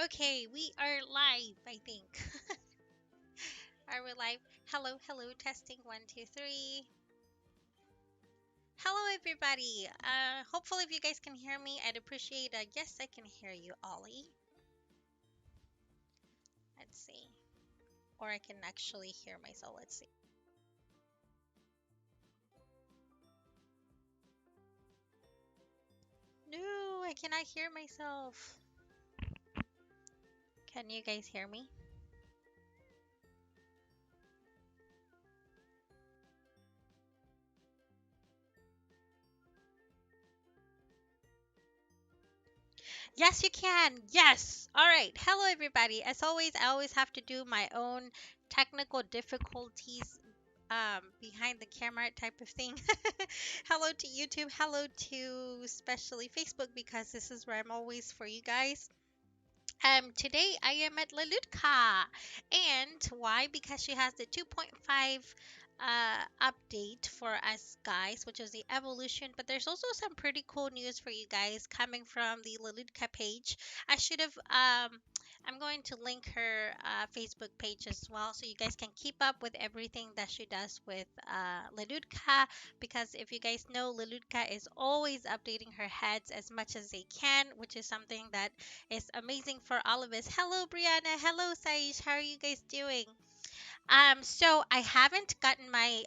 Okay, we are live, I think. Are we live? Hello, hello, testing one, two, three. Hello, everybody. Hopefully, if you guys can hear me, I'd appreciate. Yes, I can hear you, Ollie. Let's see, or I can actually hear myself. Let's see. No, I cannot hear myself. Can you guys hear me? Yes, you can. Yes. All right. Hello, everybody. As always, I always have to do my own technical difficulties behind the camera type of thing. Hello to YouTube. Hello to especially Facebook because this is where I'm always for you guys. Today I am at Lelutka. And why? Because she has the 2.5 update for us guys, which is the evolution. But there's also some pretty cool news for you guys coming from the Lelutka page. I should have I'm going to link her Facebook page as well so you guys can keep up with everything that she does with Lelutka, because if you guys know, Lelutka is always updating her heads as much as they can, which is something that is amazing for all of us. Hello, Brianna. Hello, Saish. How are you guys doing? So I haven't gotten my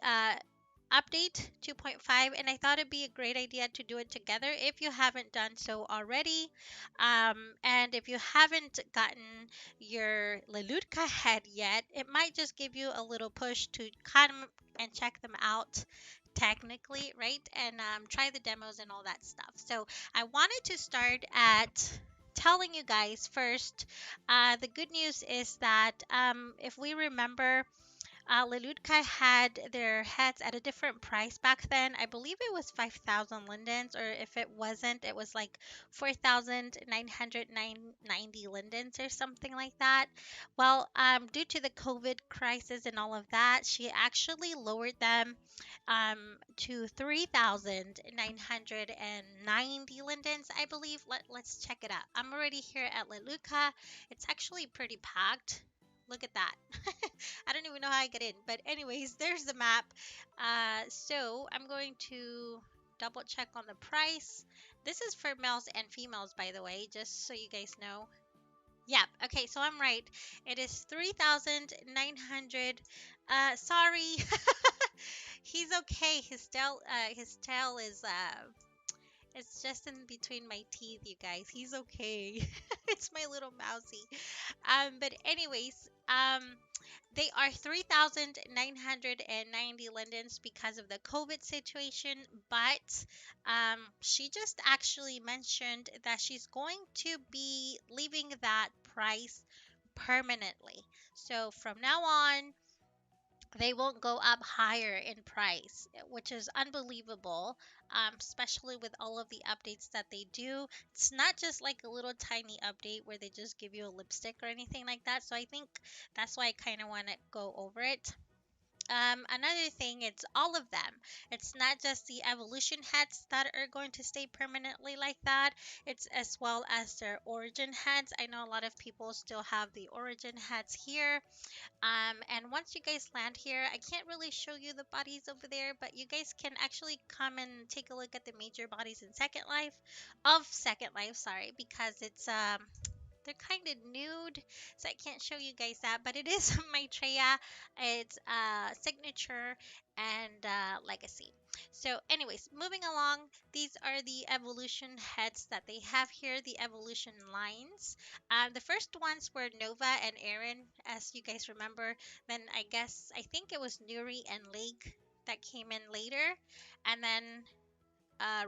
update 2.5, and I thought it'd be a great idea to do it together if you haven't done so already. And if you haven't gotten your Lelutka head yet, it might just give you a little push to come and check them out technically, right? And try the demos and all that stuff. So I wanted to start at telling you guys first. The good news is that if we remember, Lelutka had their heads at a different price back then. I believe it was 5,000 lindens, or if it wasn't, it was like 4,990 lindens or something like that. Well, due to the COVID crisis and all of that, she actually lowered them to 3,990 lindens, I believe. Let's check it out. I'm already here at Lelutka. It's actually pretty packed. Look at that. I don't even know how I get in. But anyways, there's the map. So I'm going to double check on the price. This is for males and females, by the way, just so you guys know. Yep. Okay, so I'm right. It is 3,900. Sorry. He's okay. His tail is it's just in between my teeth, you guys. He's okay. It's my little mousy. But anyways, they are 3,990 lindens because of the COVID situation, but she just actually mentioned that she's going to be leaving that price permanently. So from now on, they won't go up higher in price, which is unbelievable, especially with all of the updates that they do. It's not just like a little tiny update where they just give you a lipstick or anything like that. So I think that's why I kind of want to go over it. Another thing, it's all of them. It's not just the evolution heads that are going to stay permanently like that. It's as well as their origin heads. I know a lot of people still have the origin heads here. And once you guys land here, I can't really show you the bodies over there, but you guys can actually come and take a look at the major bodies in Second Life, sorry, because it's they're kind of nude, so I can't show you guys that, but it is Maitreya. It's signature and legacy. So anyways, moving along, these are the evolution heads that they have here, the evolution lines. The first ones were Nova and Aaron, as you guys remember. Then I think it was Nuri and Lake that came in later, and then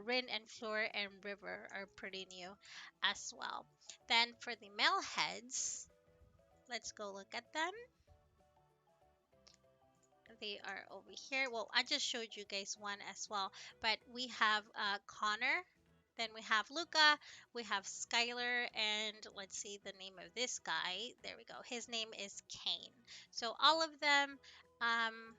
Rin and Floor and River are pretty new as well. Then for the male heads, let's go look at them. They are over here. Well, I just showed you guys one as well, but we have Connor. Then we have Luca, we have Skylar, and let's see the name of this guy. There we go. His name is Kane. So all of them, um,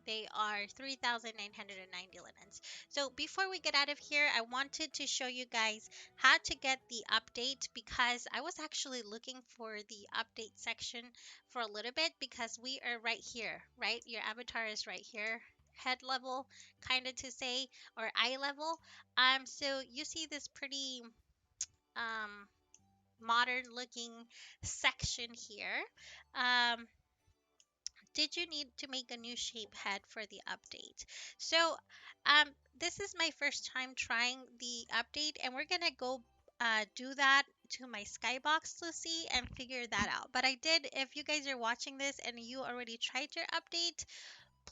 They are 3,990 linens. So before we get out of here, I wanted to show you guys how to get the update because I was actually looking for the update section for a little bit because we are right here, right? Your avatar is right here, head level, kind of to say, or eye level. So you see this pretty um modern looking section here. Um, did you need to make a new shape head for the update? So, this is my first time trying the update, and we're gonna go do that to my skybox to see and figure that out. But I did, if you guys are watching this and you already tried your update,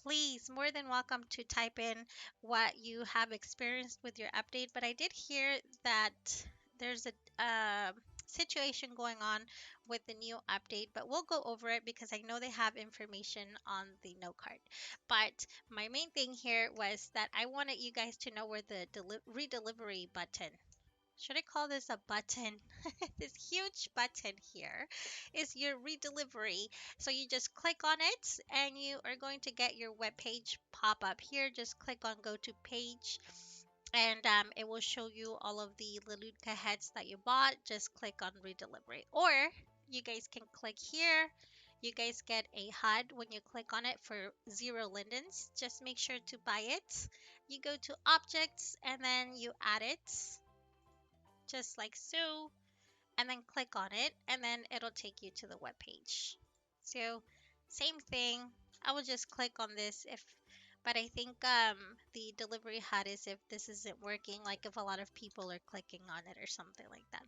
please, more than welcome to type in what you have experienced with your update. But I did hear that there's a situation going on with the new update, but we'll go over it because I know they have information on the note card. But my main thing here was that I wanted you guys to know where the redelivery button, should I call this a button? This huge button here is your redelivery. So you just click on it and you are going to get your web page pop up here. Just click on go to page and it will show you all of the Lelutka heads that you bought. Just click on redelivery. Or you guys can click here. You guys get a HUD when you click on it for 0 lindens. Just make sure to buy it. You go to objects and then you add it just like so, and then click on it, and then it'll take you to the web page. So same thing, I will just click on this if, but I think the delivery HUD is if this isn't working, like if a lot of people are clicking on it or something like that.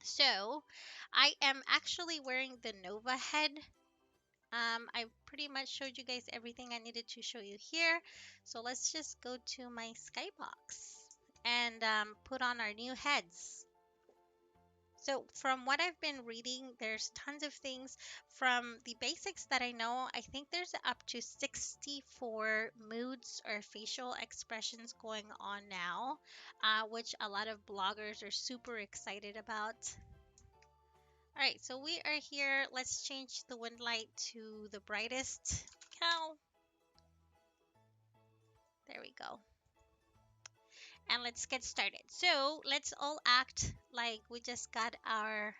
So I am actually wearing the Nova head. I pretty much showed you guys everything I needed to show you here. So let's just go to my skybox and put on our new heads. So from what I've been reading, there's tons of things from the basics that I know. I think there's up to 64 moods or facial expressions going on now, which a lot of bloggers are super excited about. All right, so we are here. Let's change the wind light to the brightest. Cow. There we go. And let's get started. So let's all act like we just got our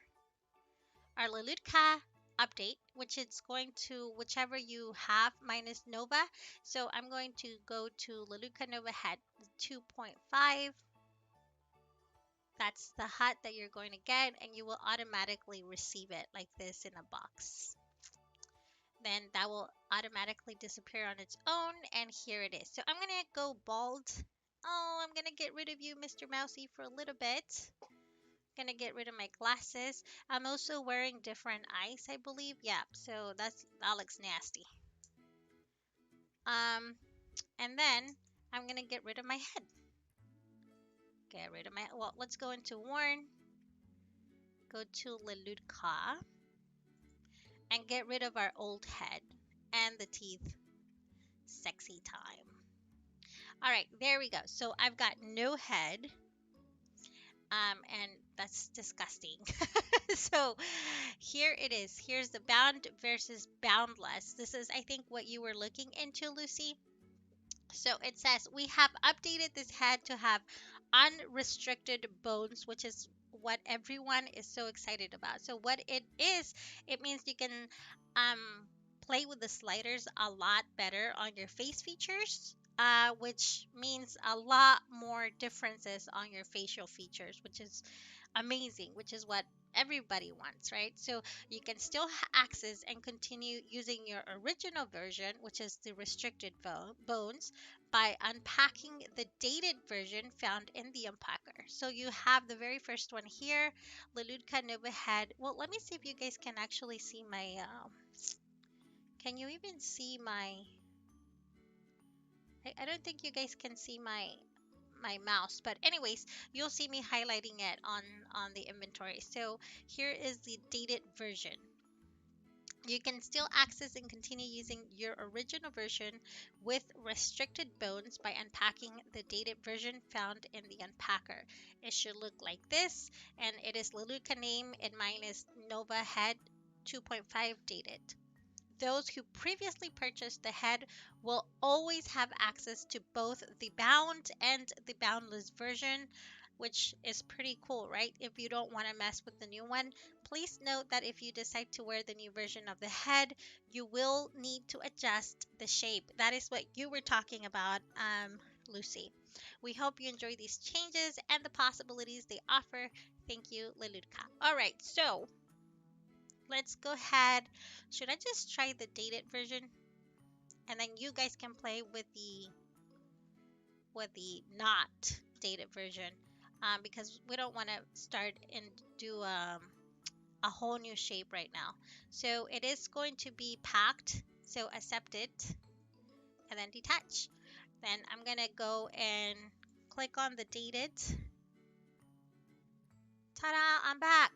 Lelutka update, which is going to whichever you have. Mine is Nova. So I'm going to go to Lelutka Nova Hat 2.5. That's the hat that you're going to get, and you will automatically receive it like this in a box. Then that will automatically disappear on its own, and here it is. So I'm gonna go bald. Oh, I'm gonna get rid of you, Mr. Mousy, for a little bit. Gonna get rid of my glasses. I'm also wearing different eyes, I believe. Yeah, so that looks nasty. Um, and then I'm gonna get rid of my head. Get rid of my, well, let's go into worn. Go to Lelutka and get rid of our old head and the teeth. Sexy time. All right, there we go. So I've got no head. And that's disgusting. So here it is. Here's the bound versus boundless. This is, I think, what you were looking into, Lucy. So it says we have updated this head to have unrestricted bones, which is what everyone is so excited about. So what it is, it means you can um, play with the sliders a lot better on your face features, which means a lot more differences on your facial features, which is amazing, which is what everybody wants, right? So you can still access and continue using your original version, which is the restricted bones, by unpacking the dated version found in the unpacker. So you have the very first one here, Lelutka Nova Head. Well, let me see if you guys can actually see my, can you even see my, I don't think you guys can see my mouse, but anyways, you'll see me highlighting it on the inventory. So here is the dated version. You can still access and continue using your original version with restricted bones by unpacking the dated version found in the unpacker. It should look like this, and it is Lelutka name, and mine is Nova Head 2.5 dated. those who previously purchased the head will always have access to both the bound and the boundless version, which is pretty cool, right? If you don't want to mess with the new one, please note that if you decide to wear the new version of the head, you will need to adjust the shape. That is what you were talking about, Lucy. We hope you enjoy these changes and the possibilities they offer. Thank you, Lelutka. All right, so let's go ahead. Should I just try the dated version? And then you guys can play with the not dated version. Because we don't want to start and do a whole new shape right now. So it is going to be packed. So accept it and then detach. Then I'm gonna go and click on the dated. Ta-da! I'm back.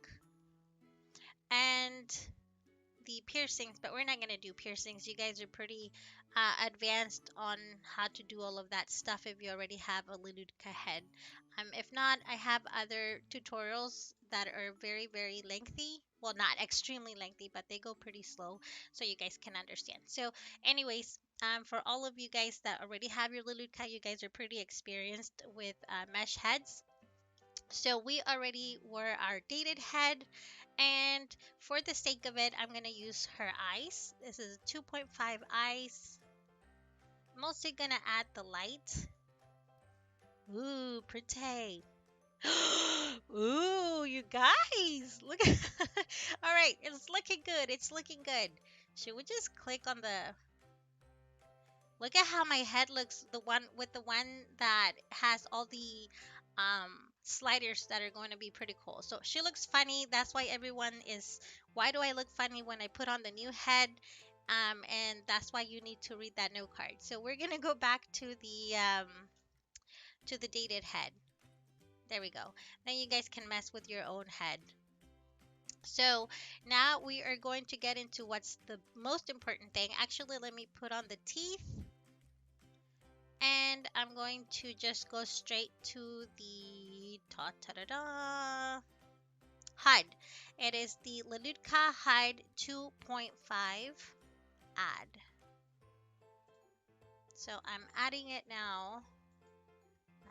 And the piercings, but we're not going to do piercings. You guys are pretty advanced on how to do all of that stuff if you already have a Lelutka head. If not, I have other tutorials that are very, very lengthy. Well, not extremely lengthy, but they go pretty slow so you guys can understand. So, anyways, for all of you guys that already have your Lelutka, you guys are pretty experienced with mesh heads. So we already wore our dated head, and for the sake of it, I'm going to use her eyes. This is 2.5 eyes. Mostly going to add the light. Ooh, pretty. Ooh, you guys. Look at All right, it's looking good. It's looking good. Should we just click on the Look at how my head looks, the one with the one that has all the sliders that are going to be pretty cool. So she looks funny. That's why everyone is, why do I look funny when I put on the new head? And that's why you need to read that note card. So we're gonna go back to the dated head. There we go. Then you guys can mess with your own head. So now we are going to get into what's the most important thing. Actually, let me put on the teeth. And I'm going to just go straight to the ta-ta-da-da HUD. It is the Lelutka HUD 2.5 add. So I'm adding it now.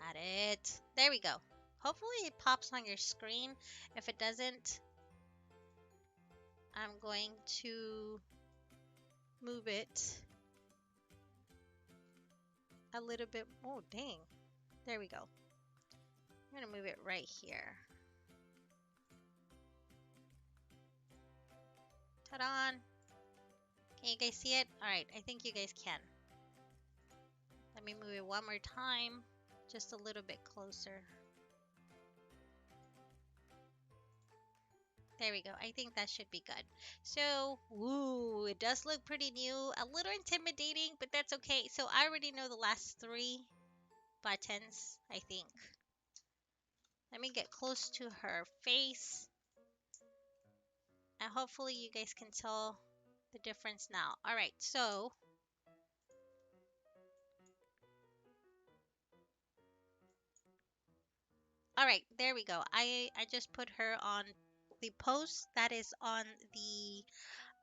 Add it. There we go. Hopefully it pops on your screen. If it doesn't, I'm going to move it a little bit. Oh, dang. There we go. I'm going to move it right here. Ta-da! Can you guys see it? Alright, I think you guys can. Let me move it one more time. Just a little bit closer. There we go. I think that should be good. So, ooh, it does look pretty new. A little intimidating, but that's okay. So I already know the last 3 buttons, I think. Let me get close to her face. And hopefully you guys can tell the difference now. Alright, so all right, there we go. I just put her on the post that is on the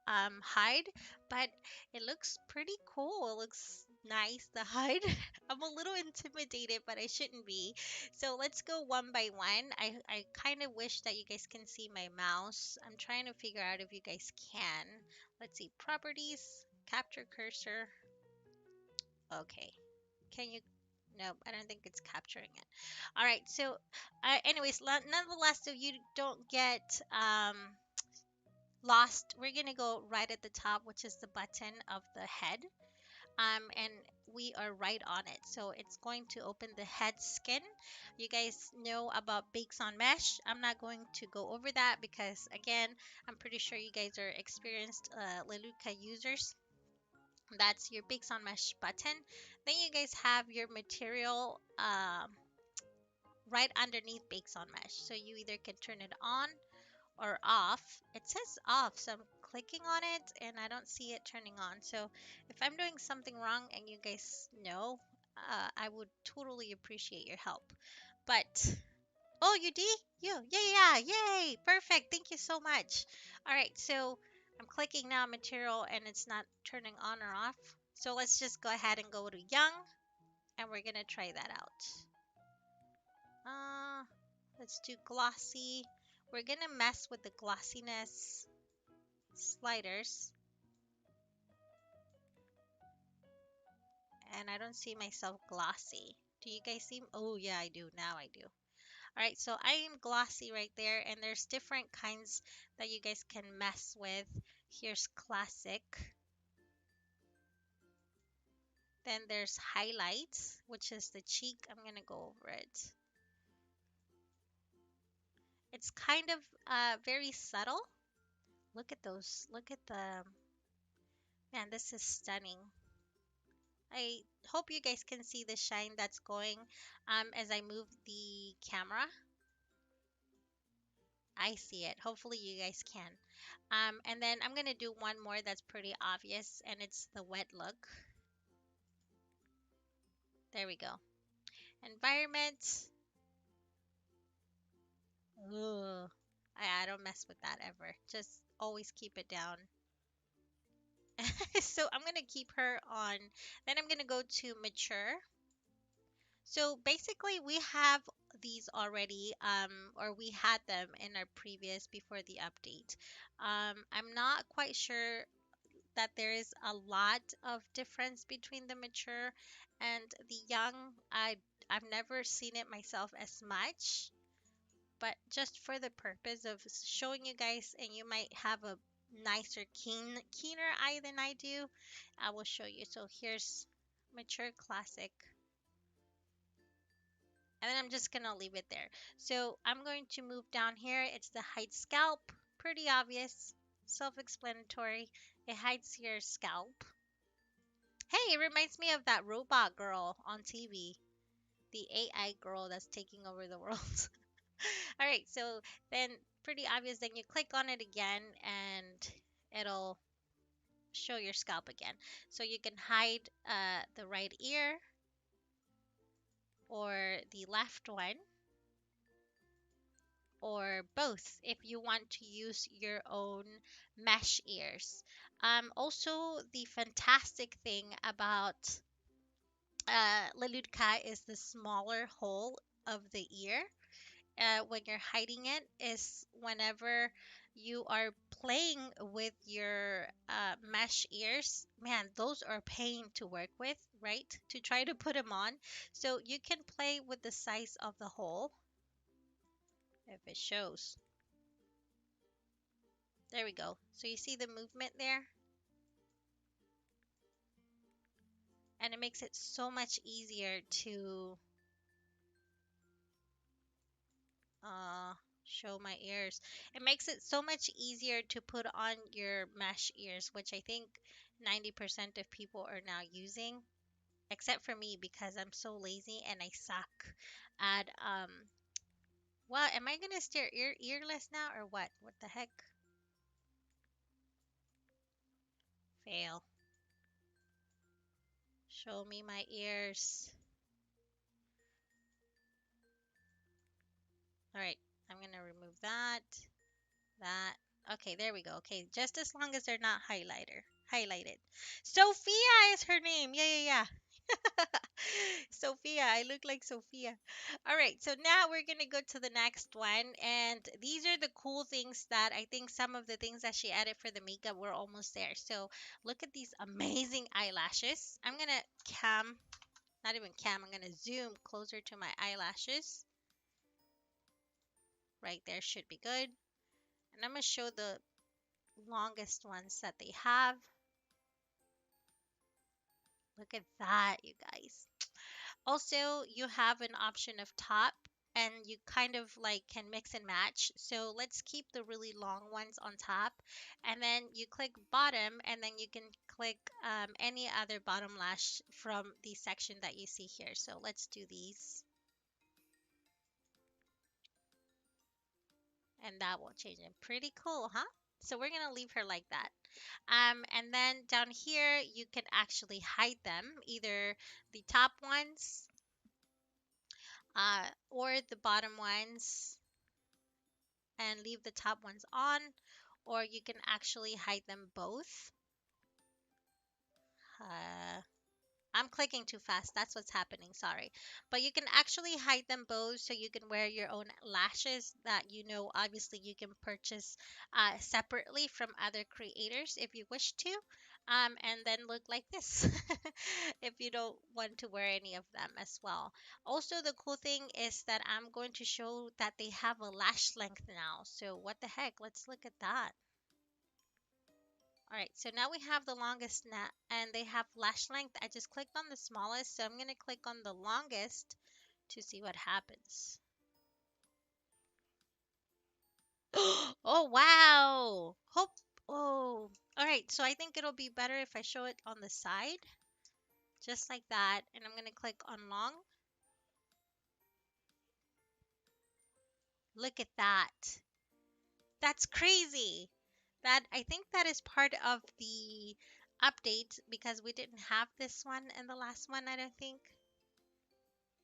hide, but it looks pretty cool. It looks nice, the hide. I'm a little intimidated, but I shouldn't be. So let's go one by one. I kind of wish that you guys can see my mouse. I'm trying to figure out if you guys can. Let's see, properties, capture cursor. Okay. Can you? No, I don't think it's capturing it. All right. So, anyways, nonetheless, so you don't get lost, we're gonna go right at the top, which is the button of the head. And we are right on it. So it's going to open the head skin. You guys know about bakes on mesh. I'm not going to go over that because again, I'm pretty sure you guys are experienced Lelutka users. That's your bakes on mesh button. Then you guys have your material right underneath bakes on mesh. So you either can turn it on or off. It says off, so I'm clicking on it and I don't see it turning on. So if I'm doing something wrong and you guys know, I would totally appreciate your help. But oh, you did? Yeah, yeah, yeah, yay! Perfect. Thank you so much. All right, so I'm clicking now material and it's not turning on or off. So let's just go ahead and go to young and we're gonna try that out. Uh, let's do glossy. We're gonna mess with the glossiness sliders. And I don't see myself glossy. Do you guys see? Oh yeah, I do. Now I do. All right, so I am glossy right there, and there's different kinds that you guys can mess with. Here's classic. Then there's highlights, which is the cheek. I'm gonna go over it. It's kind of very subtle. Look at those. Look at the, man, this is stunning. I hope you guys can see the shine that's going as I move the camera. I see it. Hopefully you guys can. And then I'm gonna do one more that's pretty obvious, and it's the wet look. There we go. Environment. Ugh. I don't mess with that ever. Just always keep it down. So I'm gonna keep her on. Then I'm gonna go to mature. So basically we have these already, or we had them in our previous before the update. I'm not quite sure that there is a lot of difference between the mature and the young. I've never seen it myself as much, but just for the purpose of showing you guys, and you might have a nicer, keener eye than I do, I will show you. So here's mature classic, and then I'm just gonna leave it there. So I'm going to move down here. It's the hide scalp, pretty obvious, self-explanatory. It hides your scalp. Hey, it reminds me of that robot girl on TV, the AI girl that's taking over the world. All right, so then pretty obvious. Then you click on it again and it'll show your scalp again. So you can hide the right ear or the left one or both if you want to use your own mesh ears. Also, the fantastic thing about Lelutka is the smaller hole of the ear. When you're hiding it is whenever you are playing with your mesh ears. Man, those are pain to work with, right? To try to put them on. So you can play with the size of the hole if it shows. There we go. So you see the movement there? And it makes it so much easier to uh, show my ears. It makes it so much easier to put on your mesh ears, which I think 90% of people are now using, except for me because I'm so lazy and I suck at well, am I gonna steer earless now or what? What the heck? Fail. Show me my ears. All right, I'm gonna remove that. That. Okay, there we go. Okay, just as long as they're not highlighted. Sophia is her name. Yeah, yeah, yeah. Sophia, I look like Sophia. All right, so now we're gonna go to the next one, and these are the cool things that I think some of the things that she added for the makeup were almost there. So look at these amazing eyelashes. I'm gonna not even I'm gonna zoom closer to my eyelashes. Right there should be good. And I'm gonna show the longest ones that they have. Look at that, you guys. Also, you have an option of top and you kind of like can mix and match. So let's keep the really long ones on top and then you click bottom and then you can click any other bottom lash from the section that you see here. So let's do these and that will change it. Pretty cool, huh? So we're gonna leave her like that. And then down here, you can actually hide them, either the top ones or the bottom ones, and leave the top ones on, or you can actually hide them both. Uh, I'm clicking too fast. That's what's happening. Sorry. But you can actually hide them both so you can wear your own lashes that obviously you can purchase separately from other creators if you wish to. And then look like this if you don't want to wear any of them as well. Also, the cool thing is that I'm going to show that they have a lash length now. So, what the heck? Let's look at that. All right, so now we have the longest net and they have lash length. I just clicked on the smallest, so I'm going to click on the longest to see what happens. Oh, wow. Hope. Oh, all right. So I think it'll be better if I show it on the side, just like that. And I'm going to click on long. Look at that. That's crazy. That I think that is part of the update because we didn't have this one in the last one, I don't think.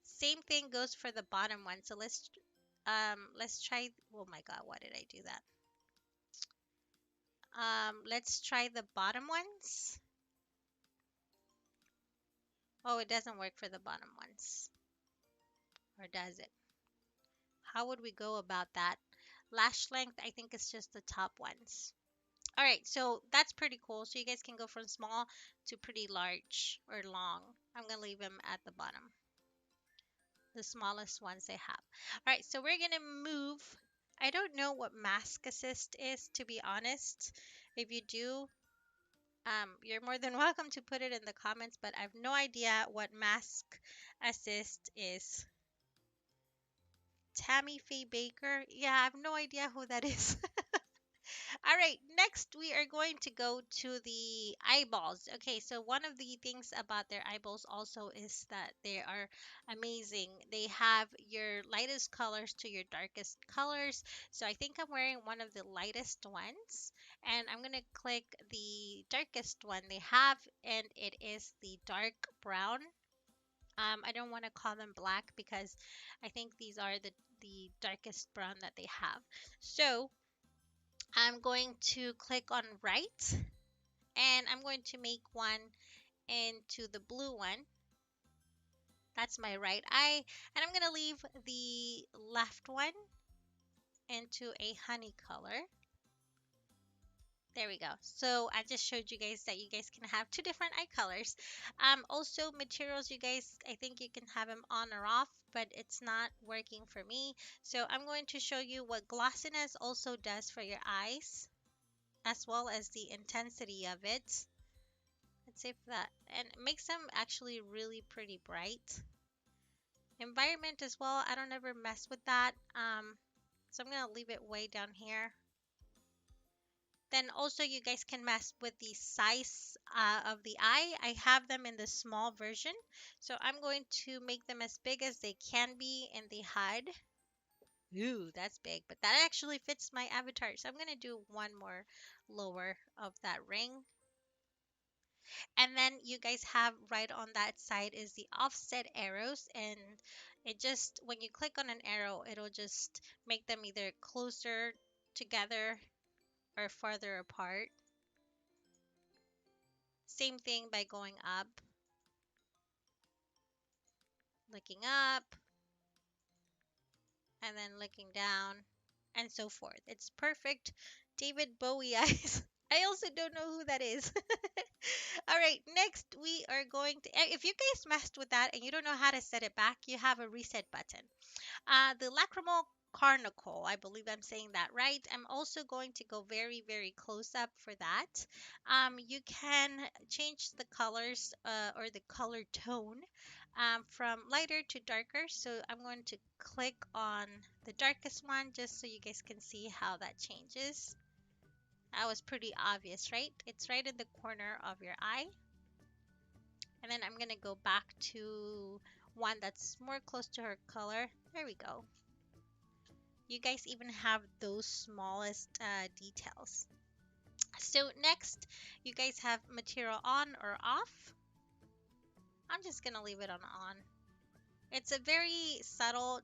Same thing goes for the bottom one. So let's try. Oh my God, why did I do that? Let's try the bottom ones. Oh, it doesn't work for the bottom ones. Or does it? How would we go about that? Lash length, I think it's just the top ones. All right, so that's pretty cool. So you guys can go from small to pretty large or long. I'm gonna leave them at the bottom, the smallest ones they have. All right, so we're gonna move. I don't know what mask assist is, to be honest. If you do, you're more than welcome to put it in the comments, but I have no idea what mask assist is. Tammy Faye Baker? Yeah, I have no idea who that is. All right, next we are going to go to the eyeballs. Okay, so one of the things about their eyeballs also is that they are amazing. They have your lightest colors to your darkest colors. So I think I'm wearing one of the lightest ones, and I'm going to click the darkest one they have, and it is the dark brown. I don't want to call them black because I think these are the darkest brown that they have. So I'm going to click on right and I'm going to make one into the blue one. That's my right eye. And I'm going to leave the left one into a honey color. There we go. So I just showed you guys that you guys can have two different eye colors. Also materials, you guys, I think you can have them on or off, but it's not working for me. So I'm going to show you what glossiness also does for your eyes, as well as the intensity of it. Let's see if that, and it makes them actually really pretty bright. Environment as well, I don't ever mess with that. So I'm gonna leave it way down here. Then also you guys can mess with the size of the eye. I have them in the small version. So I'm going to make them as big as they can be in the HUD. Ooh, that's big, but that actually fits my avatar. So I'm going to do one more lower of that ring. And then you guys have right on that side is the offset arrows. And it just, when you click on an arrow, it'll just make them either closer together or farther apart. Same thing by going up, looking up, and then looking down, and so forth. It's perfect David Bowie eyes. I also don't know who that is. All right, next we are going to, if you guys messed with that and you don't know how to set it back, you have a reset button. The lacrimal carnacle, I believe I'm saying that right. I'm also going to go very, very close up for that. You can change the colors or the color tone from lighter to darker. So I'm going to click on the darkest one just so you guys can see how that changes. That was pretty obvious, right? It's right in the corner of your eye. And then I'm going to go back to one that's more close to her color. There we go. You guys even have those smallest details. So next, you guys have material on or off. I'm just going to leave it on. It's a very subtle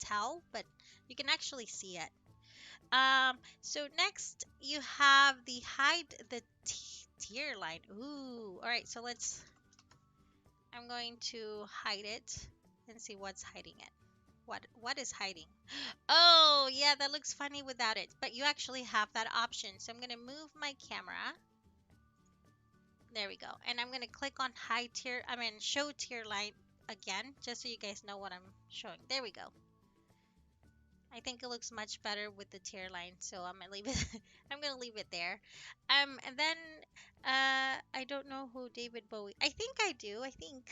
tell, but you can actually see it. So next you have the hide the tear line. Ooh, all right. So I'm going to hide it and see what's hiding it. What is hiding? Oh, yeah, that looks funny without it, but you actually have that option. So I'm gonna move my camera. There we go. And I'm gonna click on show tier line again, just so you guys know what I'm showing. There we go. I think it looks much better with the tier line, so I'm gonna leave it. I'm gonna leave it there. And then I don't know who David Bowie. I think I do. I think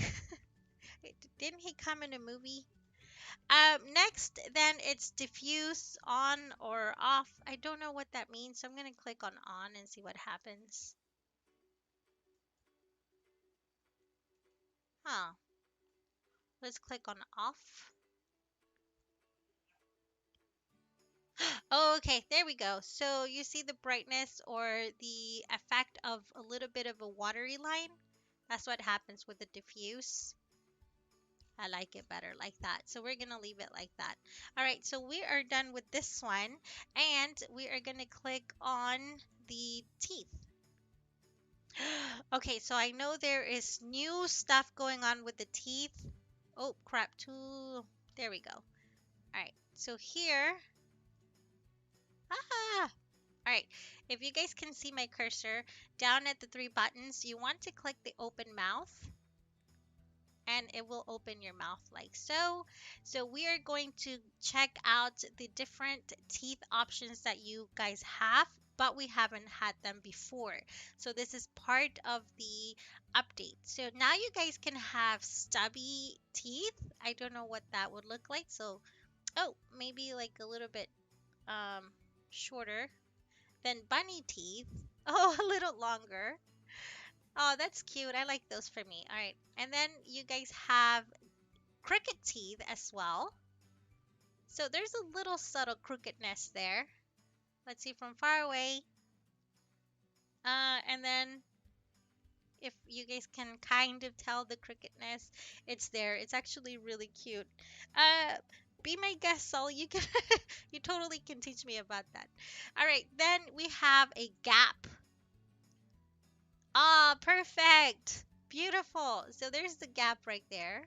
didn't he come in a movie? Next, then it's diffuse on or off. I don't know what that means, so I'm gonna click on and see what happens. Huh. Let's click on off. Oh, okay, there we go. So you see the brightness or the effect of a little bit of a watery line. That's what happens with the diffuse. I like it better like that. So we're going to leave it like that. All right, so we are done with this one. And we are going to click on the teeth. Okay, so I know there is new stuff going on with the teeth. Oh, crap. There we go. All right, so here. Ah, all right, if you guys can see my cursor down at the three buttons, you want to click the open mouth and it will open your mouth like so. So we are going to check out the different teeth options that you guys have, but we haven't had them before. So this is part of the update. So now you guys can have stubby teeth. I don't know what that would look like. So, oh, maybe like a little bit shorter. Then bunny teeth. Oh, a little longer. Oh, that's cute. I like those for me. All right. And then you guys have crooked teeth as well. So there's a little subtle crookedness there. Let's see from far away. And then if you guys can kind of tell the crookedness, it's there. It's actually really cute. Uh, be my guest, Sol. You can, you totally can teach me about that. All right. Then we have a gap. Ah, perfect. Beautiful. So there's the gap right there.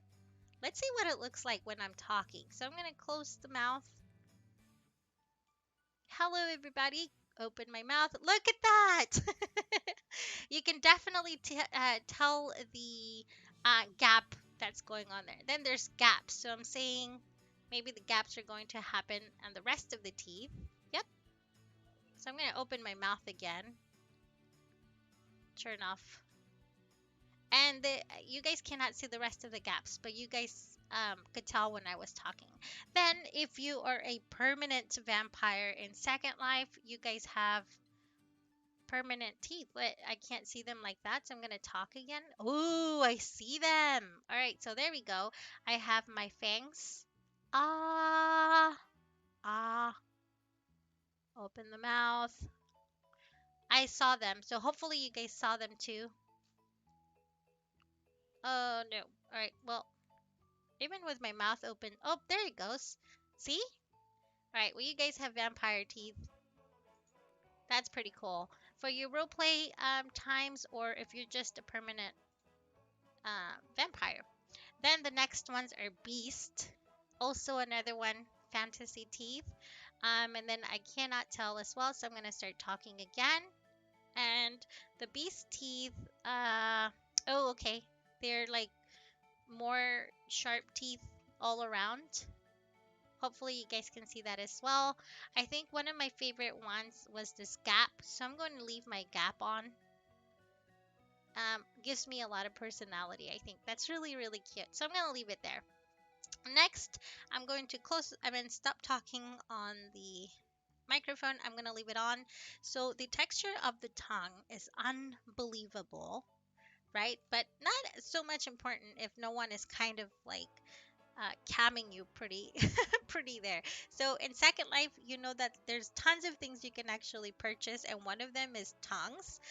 Let's see what it looks like when I'm talking. So I'm going to close the mouth. Hello, everybody. Open my mouth. Look at that. You can definitely tell the gap that's going on there. Then there's gaps. So I'm saying maybe the gaps are going to happen on the rest of the teeth. Yep. So I'm going to open my mouth again. Turn off. And you guys cannot see the rest of the gaps, but you guys could tell when I was talking. Then, if you are a permanent vampire in Second Life, you guys have permanent teeth, but I can't see them like that, so I'm going to talk again. Ooh, I see them. All right, so there we go. I have my fangs. Ah, ah, open the mouth. I saw them, so hopefully you guys saw them too. Oh, no. All right, well, even with my mouth open. Oh, there it goes. See? Alright, well, you guys have vampire teeth. That's pretty cool. For your roleplay times, or if you're just a permanent vampire. Then the next ones are beast. Also another one, fantasy teeth. And then I cannot tell as well, so I'm going to start talking again. And the beast teeth, oh, okay. They're like more sharp teeth all around. Hopefully you guys can see that as well. I think one of my favorite ones was this gap. So I'm going to leave my gap on. Gives me a lot of personality, I think. That's really, really cute. So I'm going to leave it there. Next, I'm going to stop talking on the microphone. I'm going to leave it on. So the texture of the tongue is unbelievable, right? But not so much important if no one is kind of like camming you pretty pretty there. So in Second Life, you know that there's tons of things you can actually purchase, and one of them is tongues.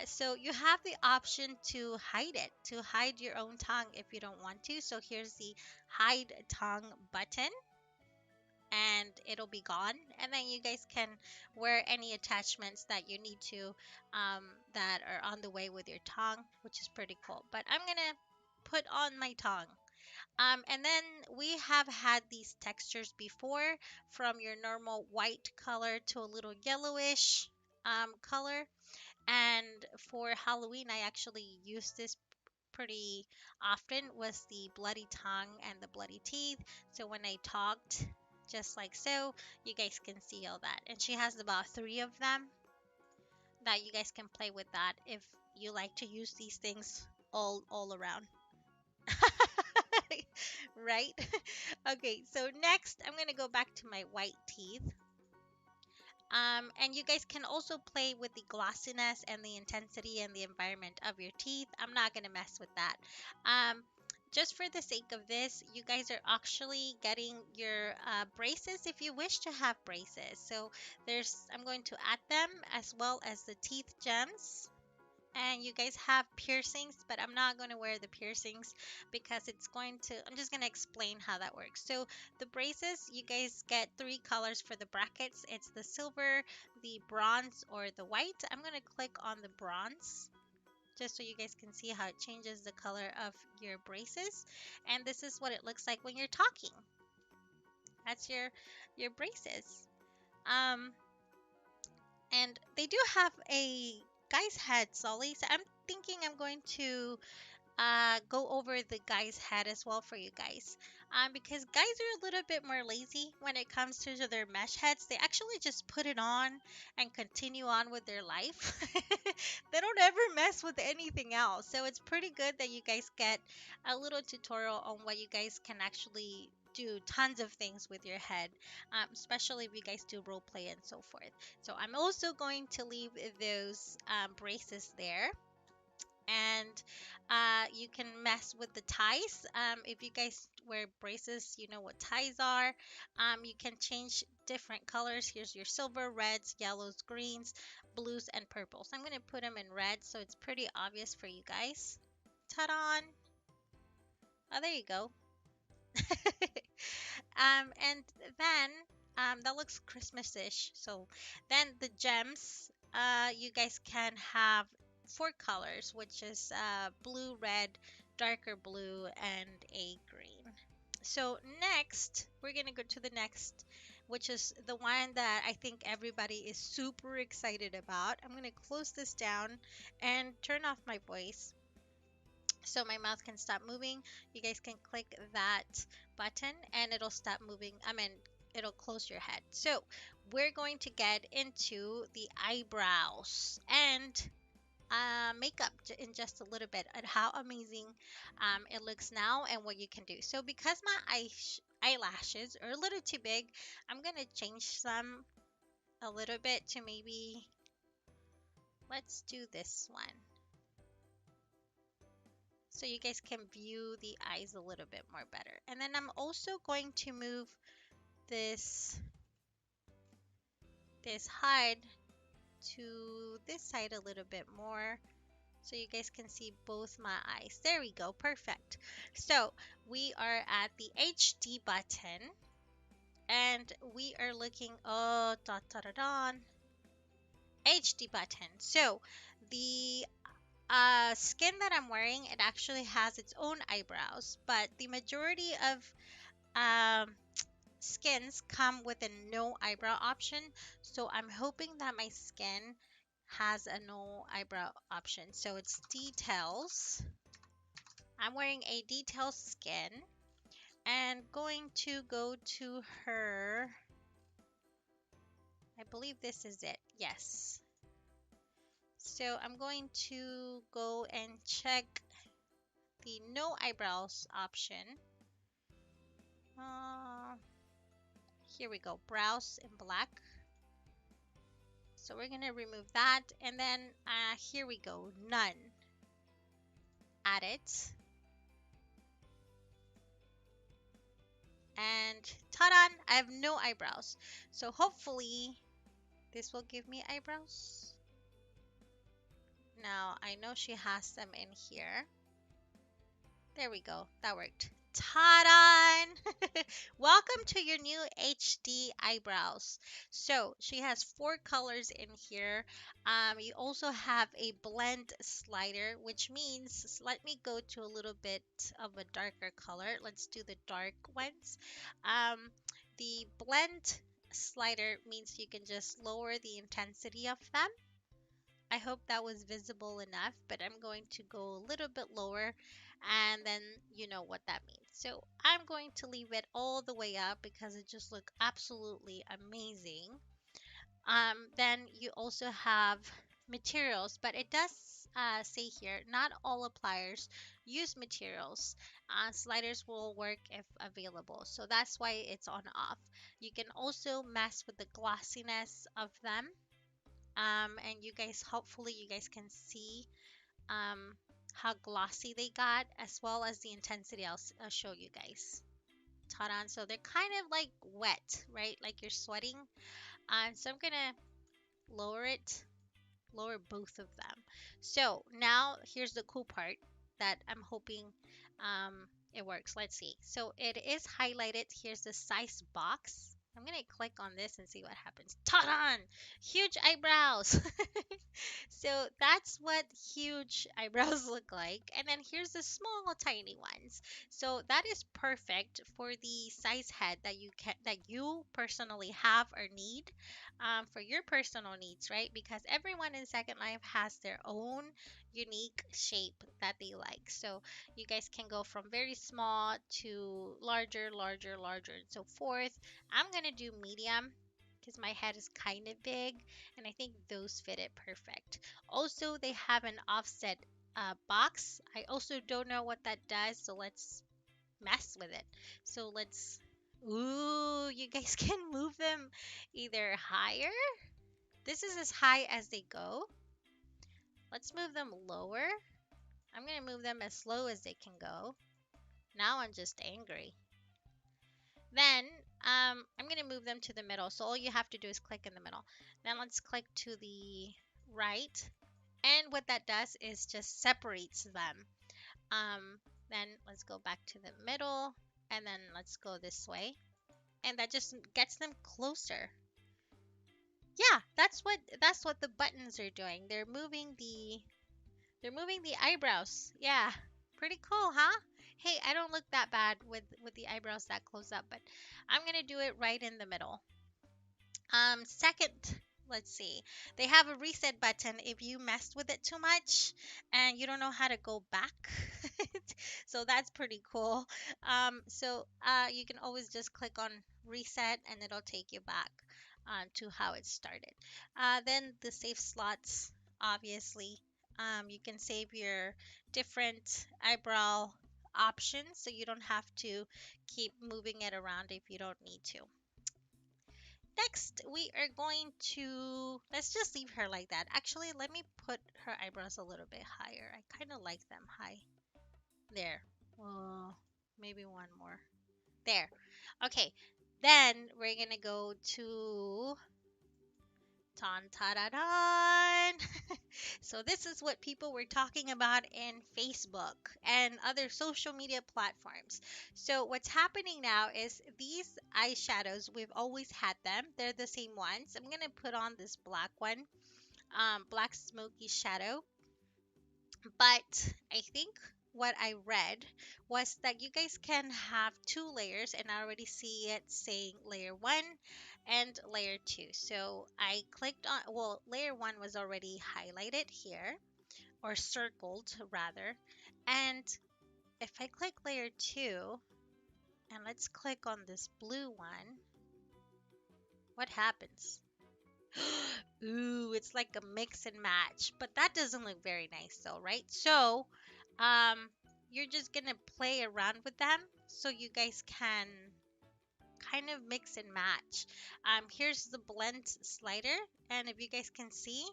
So you have the option to hide it, to hide your own tongue if you don't want to. So here's the hide tongue button. and it'll be gone. And then you guys can wear any attachments that you need to, that are on the way with your tongue, which is pretty cool. But I'm gonna put on my tongue. And then we have had these textures before, from your normal white color to a little yellowish color. And for Halloween, I actually used this pretty often, was the bloody tongue and the bloody teeth. So when I talked, just like so, you guys can see all that. And she has about three of them that you guys can play with that if you like to use these things all around. Right? Okay, so next I'm gonna go back to my white teeth. And you guys can also play with the glossiness and the intensity and the environment of your teeth. I'm not going to mess with that. Um, just for the sake of this, you guys are actually getting your braces if you wish to have braces. So I'm going to add them as well as the teeth gems, and you guys have piercings, but I'm not going to wear the piercings because I'm just going to explain how that works. So the braces, you guys get three colors for the brackets. It's the silver, the bronze, or the white. I'm going to click on the bronze just so you guys can see how it changes the color of your braces. And this is what it looks like when you're talking. That's your braces. Um, and they do have a guy's head, Solly. So I'm thinking I'm going to go over the guy's head as well for you guys. Because guys are a little bit more lazy when it comes to their mesh heads. They actually just put it on and continue on with their life. They don't ever mess with anything else. So it's pretty good that you guys get a little tutorial on what you guys can actually do tons of things with your head, especially if you guys do role play and so forth. So I'm also going to leave those braces there, and you can mess with the ties. If you guys wear braces, you know what ties are. You can change different colors. Here's your silver, reds, yellows, greens, blues, and purples. I'm going to put them in red so it's pretty obvious for you guys. Ta-da! Oh, there you go. And then that looks Christmas-ish. So then the gems, you guys can have four colors, which is blue, red, darker blue, and a green. So next, we're gonna go to the next, which is the one that I think everybody is super excited about. I'm gonna close this down and turn off my voice so my mouth can stop moving. You guys can click that button and it'll stop moving. It'll close your head. So we're going to get into the eyebrows and makeup in just a little bit, and how amazing it looks now and what you can do. So because my eyelashes are a little too big, I'm going to change them a little bit to maybe, let's do this one, so you guys can view the eyes a little bit more better. And then I'm also going to move this hide to this side a little bit more so you guys can see both my eyes. There we go, perfect. So we are at the HD button and we are looking, oh, da da da da, HD button. So the skin that I'm wearing, it actually has its own eyebrows, but the majority of skins come with a no eyebrow option. So I'm hoping that my skin has a no eyebrow option. So it's details. I'm wearing a detail skin and going to go to her. I believe this is it. Yes. So I'm going to go and check the no eyebrows option. Here we go, brows in black. So we're gonna remove that, and then here we go, none. Add it, and ta-da! I have no eyebrows. So hopefully this will give me eyebrows. Now I know she has them in here. There we go, that worked. Ta-da! Welcome to your new HD eyebrows. So she has four colors in here. You also have a blend slider, which means let me go to a little bit of a darker color. Let's do the dark ones. Um, the blend slider means you can just lower the intensity of them. I hope that was visible enough, but I'm going to go a little bit lower and then you know what that means. So I'm going to leave it all the way up because it just looked absolutely amazing. Then you also have materials, but it does say here, not all appliers use materials. Sliders will work if available. So that's why it's on off. You can also mess with the glossiness of them, and you guys, hopefully you guys can see um, how glossy they got, as well as the intensity. I'll show you guys. Ta-da. So they're kind of like wet, right? Like you're sweating. So I'm gonna lower it, lower both of them. So now here's the cool part that I'm hoping um, it works. Let's see. So it is highlighted. Here's the size box. I'm gonna click on this and see what happens. Ta-da! Huge eyebrows. So that's what huge eyebrows look like. And then here's the small tiny ones. So that is perfect for the size head that you personally have or need, for your personal needs, right? Because everyone in Second Life has their own unique shape that they like. So you guys can go from very small to larger, larger, larger, and so forth. I'm gonna do medium because my head is kind of big, and I think those fit it perfect. Also, they have an offset box. I also don't know what that does, so let's mess with it. So let's, ooh, you guys can move them either higher. This is as high as they go. Let's move them lower. I'm gonna move them as low as they can go. Now I'm just angry. Then I'm gonna move them to the middle. So all you have to do is click in the middle. Then let's click to the right. And what that does is just separates them. Then let's go back to the middle, and then let's go this way. And that just gets them closer. Yeah, that's what the buttons are doing. They're moving the eyebrows. Yeah. Pretty cool, huh? Hey, I don't look that bad with the eyebrows that close up, but I'm going to do it right in the middle. Second, let's see. They have a reset button if you messed with it too much and you don't know how to go back. So that's pretty cool. You can always just click on reset and it'll take you back to how it started. Then the save slots, obviously. You can save your different eyebrow options so you don't have to keep moving it around if you don't need to. Next, we are going to, let's just leave her like that. Actually, let me put her eyebrows a little bit higher. I kind of like them high. There. Oh, maybe one more. There. Okay. Then we're going to go to Ton ta da don. So this is what people were talking about in Facebook and other social media platforms. So what's happening now is these eyeshadows, we've always had them. They're the same ones. I'm gonna put on this black one, black smoky shadow. But I think what I read was that you guys can have two layers, and I already see it saying layer one and layer two. So I clicked on, well, layer one was already highlighted here, or circled rather. And if I click layer two, and let's click on this blue one, what happens? Ooh, it's like a mix and match, but that doesn't look very nice though, right? So, um, you're just gonna play around with them so you guys can kind of mix and match. Here's the blend slider, and if you guys can see,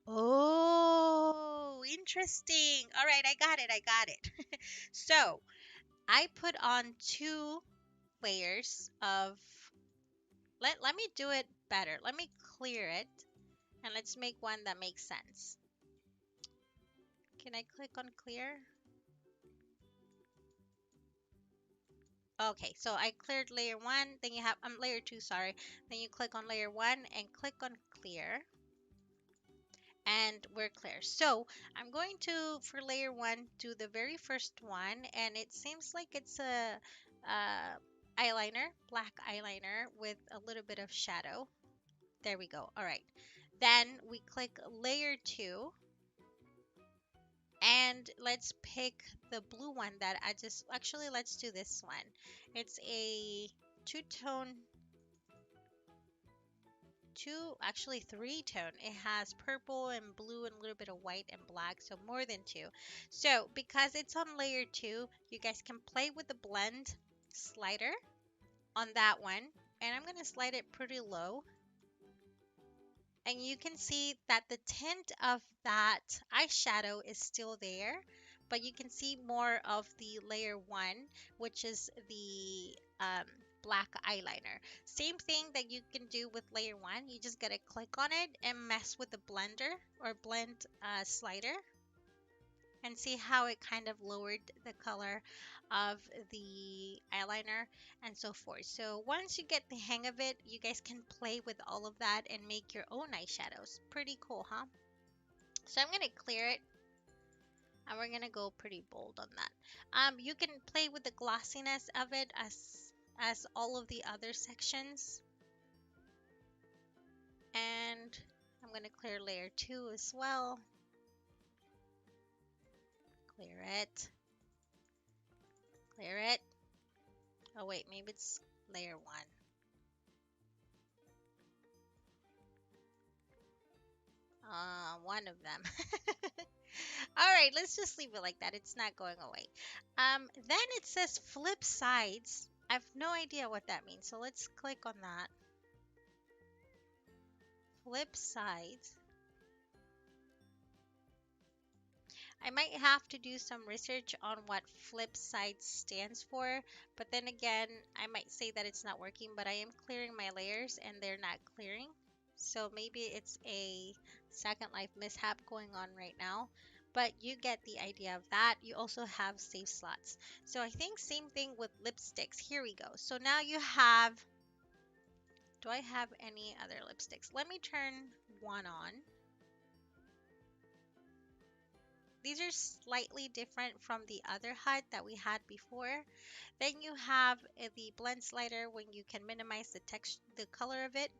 oh, interesting. All right, I got it. So, I put on two layers of, let me do it better. Let me clear it. And let's make one that makes sense. Can I click on clear? Okay, so I cleared layer one, then you have layer two, sorry. Then you click on layer one and click on clear, and we're clear. So I'm going to, for layer one, do the very first one, and it seems like it's a eyeliner, black eyeliner with a little bit of shadow. There we go. All right. Then we click layer two, and let's pick the blue one that I just, actually, let's do this one. It's a two-tone, actually three-tone. It has purple and blue and a little bit of white and black, so more than two. So because it's on layer two, you guys can play with the blend slider on that one, and I'm going to slide it pretty low. And you can see that the tint of that eyeshadow is still there, but you can see more of the layer one, which is the black eyeliner. Same thing that you can do with layer one. You just gotta click on it and mess with the blender or blend slider, and see how it kind of lowered the color of the eyeliner and so forth. So once you get the hang of it, you guys can play with all of that and make your own eyeshadows. Pretty cool, huh? So I'm gonna clear it, and we're gonna go pretty bold on that. You can play with the glossiness of it as all of the other sections. And I'm gonna clear layer two as well. Clear it. Clear it. Oh wait, maybe it's layer one. One of them. All right, let's just leave it like that. It's not going away. Then it says flip sides. I have no idea what that means. So let's click on that. Flip sides. I might have to do some research on what flip side stands for, but then again, I might say that it's not working, but I am clearing my layers and they're not clearing. So maybe it's a Second Life mishap going on right now, but you get the idea of that. You also have save slots. So I think same thing with lipsticks. Here we go. So now you have, do I have any other lipsticks? Let me turn one on. These are slightly different from the other HUD that we had before. Then you have the blend slider when you can minimize the text, the color of it.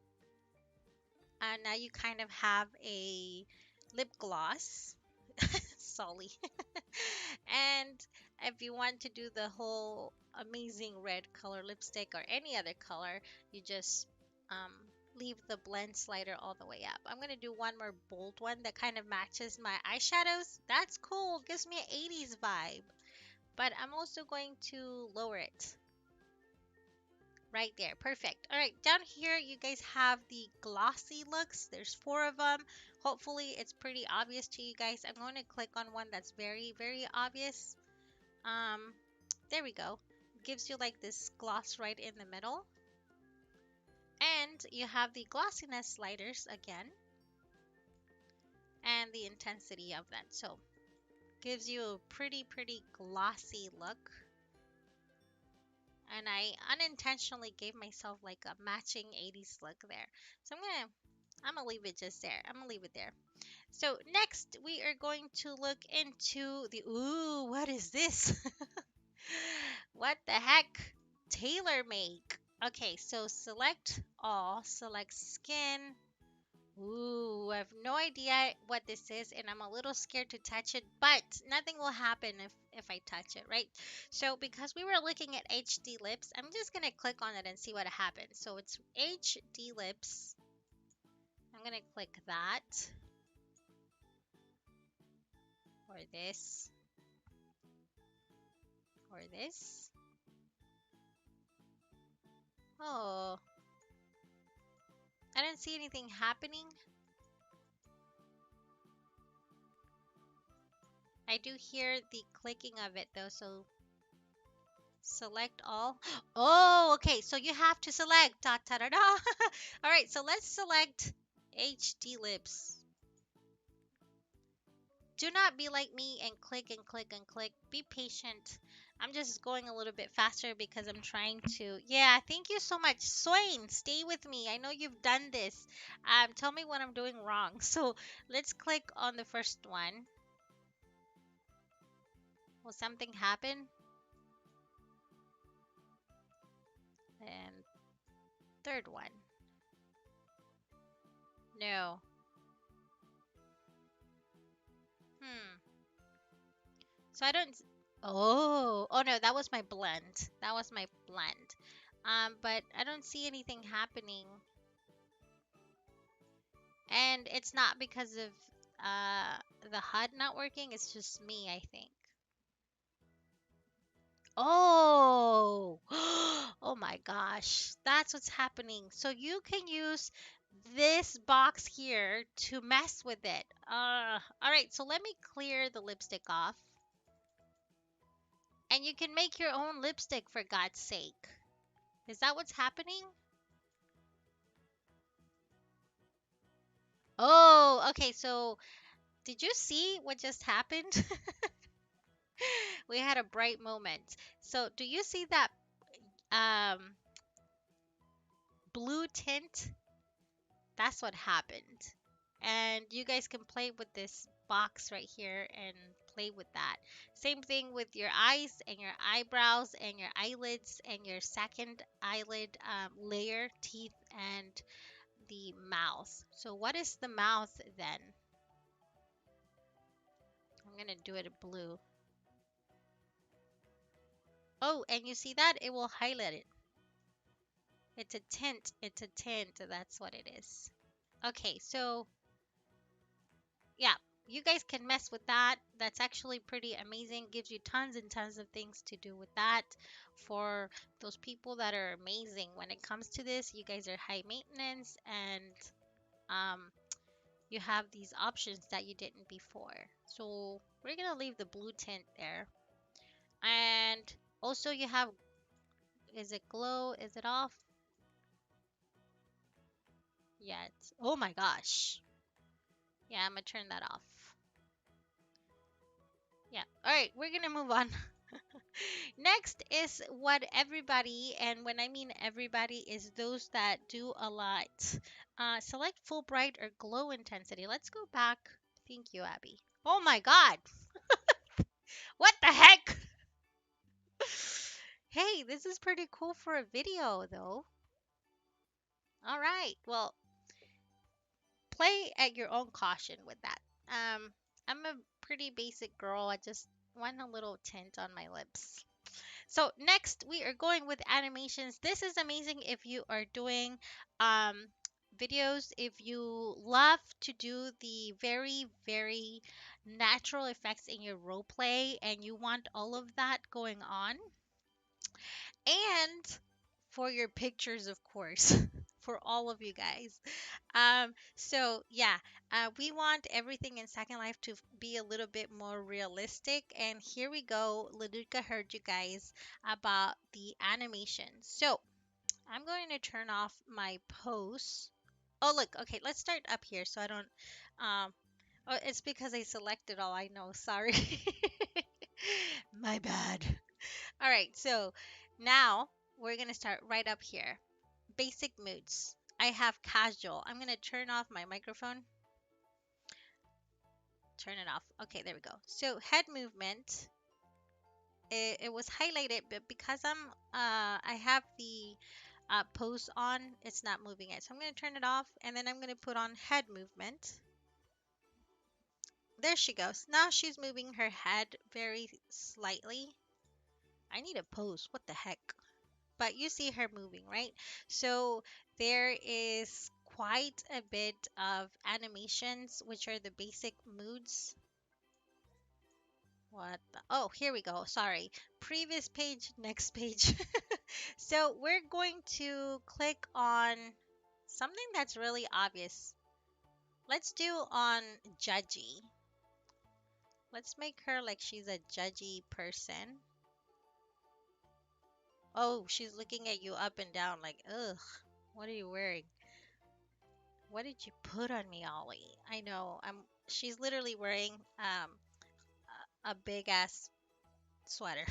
And now you kind of have a lip gloss. Solly. And if you want to do the whole amazing red color lipstick or any other color, you just um, leave the blend slider all the way up. I'm going to do one more bold one that kind of matches my eyeshadows. That's cool. Gives me an 80s vibe. But I'm also going to lower it. Right there. Perfect. All right. Down here, you guys have the glossy looks. There's 4 of them. Hopefully, it's pretty obvious to you guys. I'm going to click on one that's very, very obvious. There we go. Gives you like this gloss right in the middle. And you have the glossiness sliders again. And the intensity of that. So, gives you a pretty, pretty glossy look. And I unintentionally gave myself like a matching 80s look there. So I'm gonna leave it just there. I'm gonna leave it there. So next we are going to look into the, ooh, what is this? What the heck? Tailor make. Okay, so select all, select skin. Ooh, I have no idea what this is, and I'm a little scared to touch it, but nothing will happen if I touch it, right? So because we were looking at HD lips, I'm just gonna click on it and see what happens. So it's HD lips. I'm gonna click that, or this, or this. Oh, I didn't see anything happening. I do hear the clicking of it though, so select all. Oh, okay. So you have to select. Da, da, da, da. All right. So let's select HD lips. Do not be like me and click and click and click. Be patient. I'm just going a little bit faster because I'm trying to. Yeah, thank you so much. Swain, stay with me. I know you've done this. Tell me what I'm doing wrong. So let's click on the first one. Will something happen? And third one. No. Hmm. So I don't. Oh no, that was my blend. That was my blend. But I don't see anything happening, and it's not because of the HUD not working. It's just me, I think. Oh, oh my gosh, that's what's happening. So you can use this box here to mess with it. All right. So let me clear the lipstick off, and you can make your own lipstick for God's sake. Is that what's happening? Oh, okay. So, did you see what just happened? We had a bright moment. So, do you see that um blue tint? That's what happened. And you guys can play with this box right here and play with that. Same thing with your eyes and your eyebrows and your eyelids and your second eyelid layer, teeth, and the mouth. So, what is the mouth then? I'm gonna do it in blue. Oh, and you see that? It will highlight it. It's a tint. It's a tint. That's what it is. Okay, so yeah, you guys can mess with that. That's actually pretty amazing. Gives you tons and tons of things to do with that. For those people that are amazing when it comes to this, you guys are high maintenance and um, you have these options that you didn't before. So we're gonna leave the blue tint there. And also you have, is it glow? Is it off? Yeah, it's, oh my gosh. Yeah, I'm gonna turn that off. Yeah. All right, we're gonna move on. Next is what everybody, and when I mean everybody, is those that do a lot. Select full bright or glow intensity. Let's go back. Thank you, Abby. Oh my God. What the heck? Hey, this is pretty cool for a video, though. All right. Well, play at your own caution with that. I'm a pretty basic girl. I just want a little tint on my lips. So next we are going with animations. This is amazing if you are doing um, videos, if you love to do the very, very natural effects in your role play and you want all of that going on. And for your pictures, of course, for all of you guys. So yeah, we want everything in Second Life to be a little bit more realistic. And here we go. Lelutka heard you guys about the animation. So I'm going to turn off my pose. Oh, look. Okay, let's start up here so I don't. Um, oh, it's because I selected all I know. Sorry. My bad. All right, so now we're gonna start right up here. Basic moods. I have casual. I'm gonna turn off my microphone. Turn it off. Okay, there we go. So head movement. It was highlighted, but because I have the pose on, it's not moving it. So I'm gonna turn it off, and then I'm gonna put on head movement. There she goes. Now she's moving her head very slightly. I need a pose. What the heck? But you see her moving, right? So there is quite a bit of animations, which are the basic moods. What the? Oh, here we go. Sorry. Previous page, next page. So we're going to click on something that's really obvious. Let's do on judgy. Let's make her like she's a judgy person. Oh, she's looking at you up and down like, ugh, what are you wearing? What did you put on me, Ollie? I know. She's literally wearing a big ass sweater.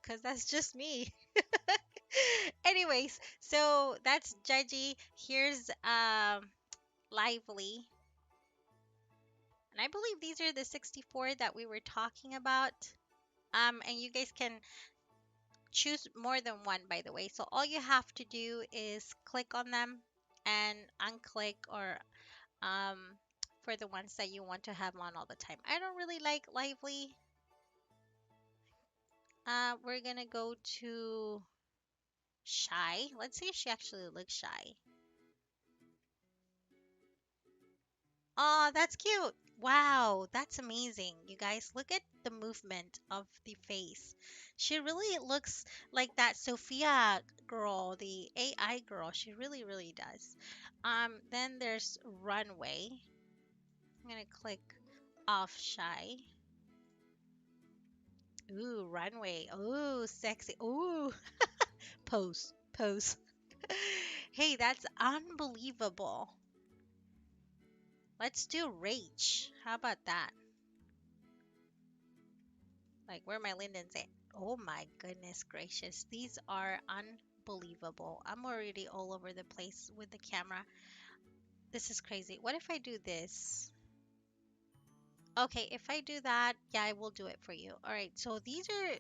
because that's just me. Anyways, so that's judgy. Here's lively. And I believe these are the 64 that we were talking about. And you guys can choose more than one, by the way. So all you have to do is click on them and unclick or um for the ones that you want to have on all the time. I don't really like lively. We're gonna go to shy. Let's see if she actually looks shy. Oh, that's cute. Wow, that's amazing. You guys, look at the movement of the face. She really looks like that Sophia girl, the AI girl. She really, really does. Then there's runway. I'm gonna click off shy. Ooh, runway. Ooh, sexy. Ooh, pose, pose. Hey, that's unbelievable. Let's do rage. How about that? Like, where my Lindens at? Oh my goodness gracious. These are unbelievable. I'm already all over the place with the camera. This is crazy. What if I do this? Okay, if I do that, yeah, I will do it for you. All right, so these are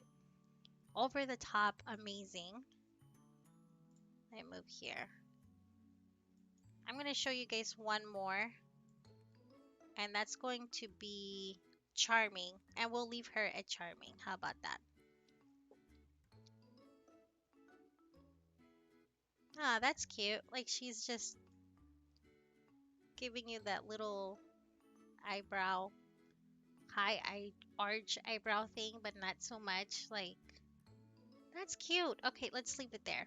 over the top amazing. Let me move here. I'm going to show you guys one more, and that's going to be charming, and we'll leave her at charming. How about that? Ah, that's cute. Like she's just giving you that little eyebrow, arch eyebrow thing, but not so much. Like, that's cute. Okay, let's leave it there.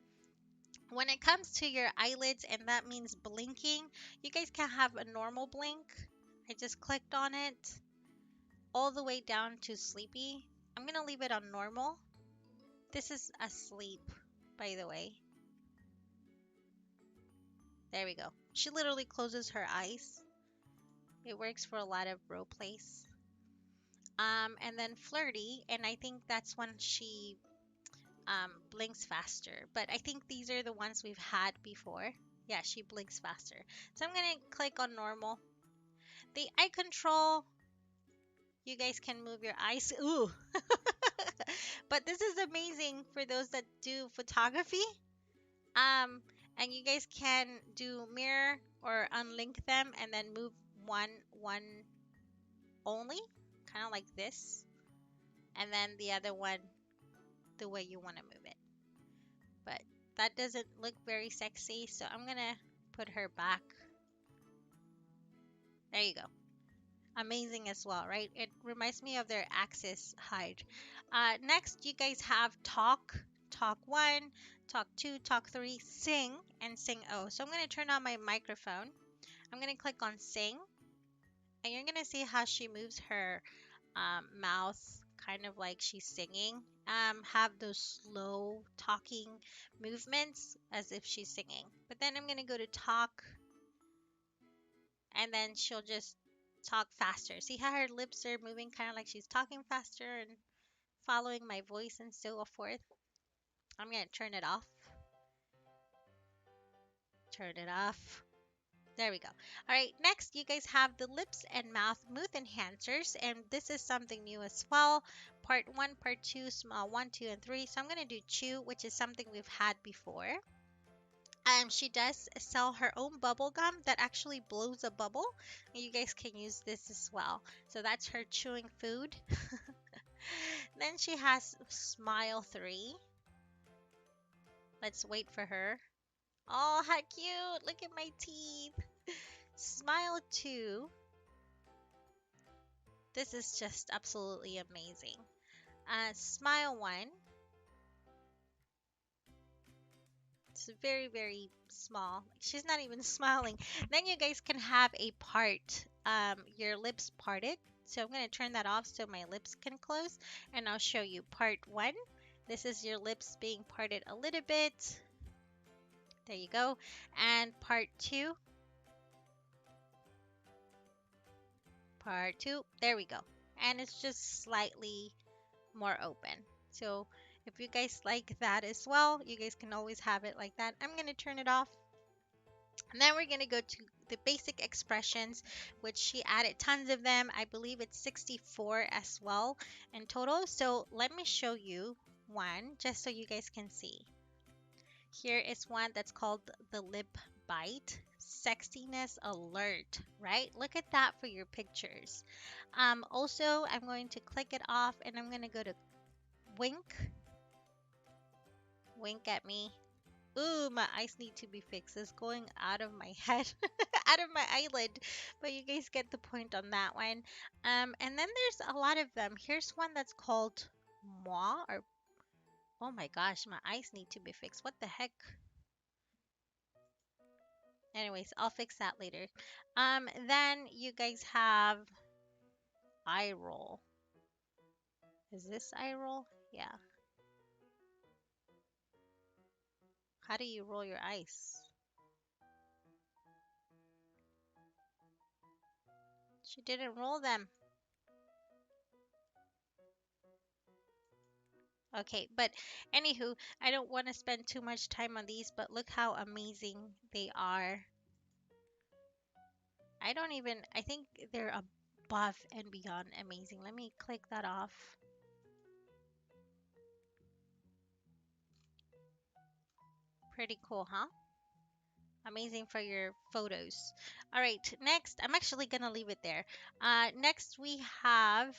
When it comes to your eyelids, and that means blinking, you guys can have a normal blink. I just clicked on it all the way down to sleepy. I'm gonna leave it on normal. This is asleep, by the way. There we go. She literally closes her eyes. It works for a lot of role plays. And then flirty, and I think that's when she blinks faster. But I think these are the ones we've had before. Yeah, she blinks faster. So I'm gonna click on normal. The eye control, you guys can move your eyes. Ooh. But this is amazing for those that do photography. Um, and you guys can do mirror or unlink them and then move one only, kind of like this, and then the other one the way you want to move it. But that doesn't look very sexy, so I'm gonna put her back. There you go. Amazing as well, right? It reminds me of their axis hide. Next, you guys have talk. Talk 1, talk 2, talk 3, sing, and sing O. So I'm going to turn on my microphone. I'm going to click on sing, and you're going to see how she moves her mouth, kind of like she's singing. Have those slow talking movements as if she's singing. But then I'm going to go to talk, and then she'll just talk faster. See how her lips are moving kind of like she's talking faster and following my voice and so forth. I'm going to turn it off. Turn it off. There we go. All right, next you guys have the lips and mouth mood enhancers, and this is something new as well. Part 1, part 2, small 1, 2, and 3. So I'm going to do chew, which is something we've had before. She does sell her own bubble gum that actually blows a bubble. And you guys can use this as well. So that's her chewing food. Then she has Smile 3. Let's wait for her. Oh, how cute! Look at my teeth. Smile 2. This is just absolutely amazing. Smile 1. It's very, very small. She's not even smiling. Then you guys can have a part, your lips parted. So I'm going to turn that off so my lips can close. And I'll show you part 1. This is your lips being parted a little bit. There you go. And part 2. Part 2. There we go. And it's just slightly more open. So If you guys like that as well, you guys can always have it like that. I'm gonna turn it off. And then we're gonna go to the basic expressions, which she added tons of them. I believe it's 64 as well in total. So let me show you one just so you guys can see. Here is one that's called the lip bite. Sexiness alert, right? Look at that for your pictures. Also, I'm going to click it off and I'm going to go to wink. Wink at me. Ooh, my eyes need to be fixed. It's going out of my head, out of my eyelid. But you guys get the point on that one. And then there's a lot of them. Here's one that's called moi or oh my gosh, my eyes need to be fixed. What the heck? Anyways, I'll fix that later. Then you guys have eye roll. Is this eye roll? Yeah. How do you roll your eyes? She didn't roll them. Okay, but anywho, I don't want to spend too much time on these, but look how amazing they are. I think they're above and beyond amazing. Let me click that off. Pretty cool, huh? Amazing for your photos. All right, next, I'm actually gonna leave it there. Next we have,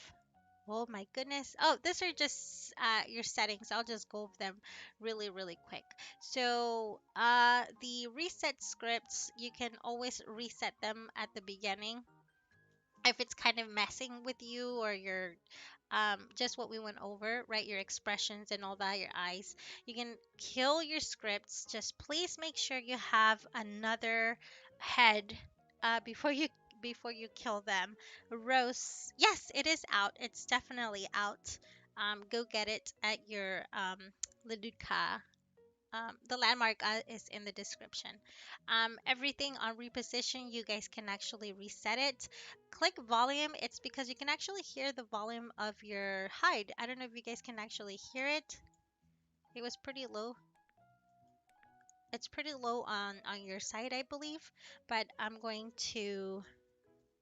oh my goodness. Oh, these are just your settings. I'll just go over them really, really quick. So, the reset scripts, you can always reset them at the beginning if it's kind of messing with you or your just what we went over, right? Your expressions and all that, your eyes. You can kill your scripts. Just please make sure you have another head before you kill them. Rose, yes, it is out. It's definitely out. Go get it at your Lelutka. The landmark is in the description. Everything on reposition, you guys can actually reset it. Click volume. It's because you can actually hear the volume of your hide. I don't know if you guys can actually hear it. It was pretty low. It's pretty low on your side, I believe. But I'm going to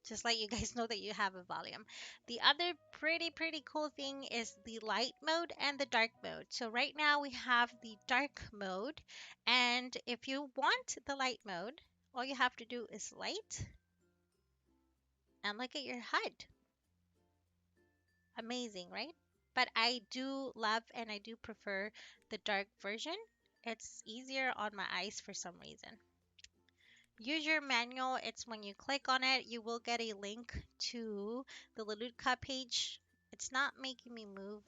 just let you guys know that you have a volume. The other pretty cool thing is the light mode and the dark mode. So right now we have the dark mode, and if you want the light mode, all you have to do is light and look at your HUD. Amazing, right? But I do love and I do prefer the dark version. It's easier on my eyes for some reason. User manual, it's when you click on it, you will get a link to the Lelutka page. It's not making me move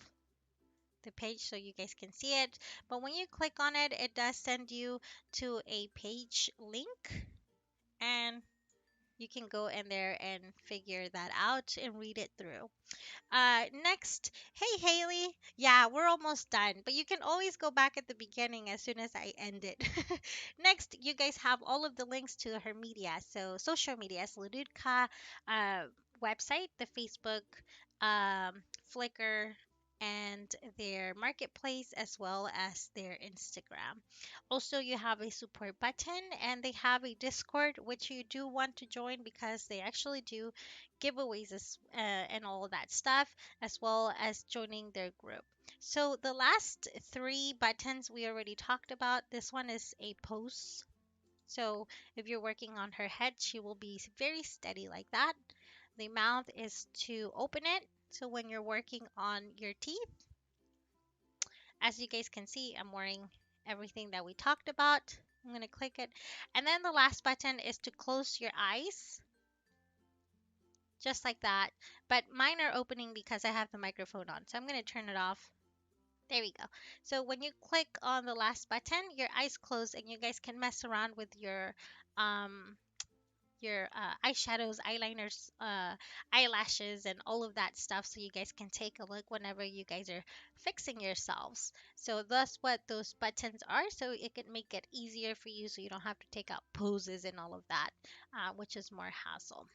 the page so you guys can see it, but when you click on it, it does send you to a page link, and you can go in there and figure that out and read it through. Next, hey Haley. Yeah, we're almost done, but you can always go back at the beginning as soon as I end it. Next, you guys have all of the links to her media. So, social media, Lelutka, uh, website, the Facebook, Flickr, and their marketplace, as well as their Instagram. Also, you have a support button, and they have a Discord, which you do want to join because they actually do giveaways and all that stuff, as well as joining their group. So the last three buttons we already talked about. This one is a pose. So if you're working on her head, she will be very steady like that. The mouth is to open it. So when you're working on your teeth, as you guys can see, I'm wearing everything that we talked about. I'm going to click it. And then the last button is to close your eyes, just like that. But mine are opening because I have the microphone on. So I'm going to turn it off. There we go. So when you click on the last button, your eyes close and you guys can mess around with um your eyeshadows, eyeliners, eyelashes, and all of that stuff, so you guys can take a look whenever you guys are fixing yourselves. So that's what those buttons are, so it can make it easier for you so you don't have to take out poses and all of that, which is more hassle.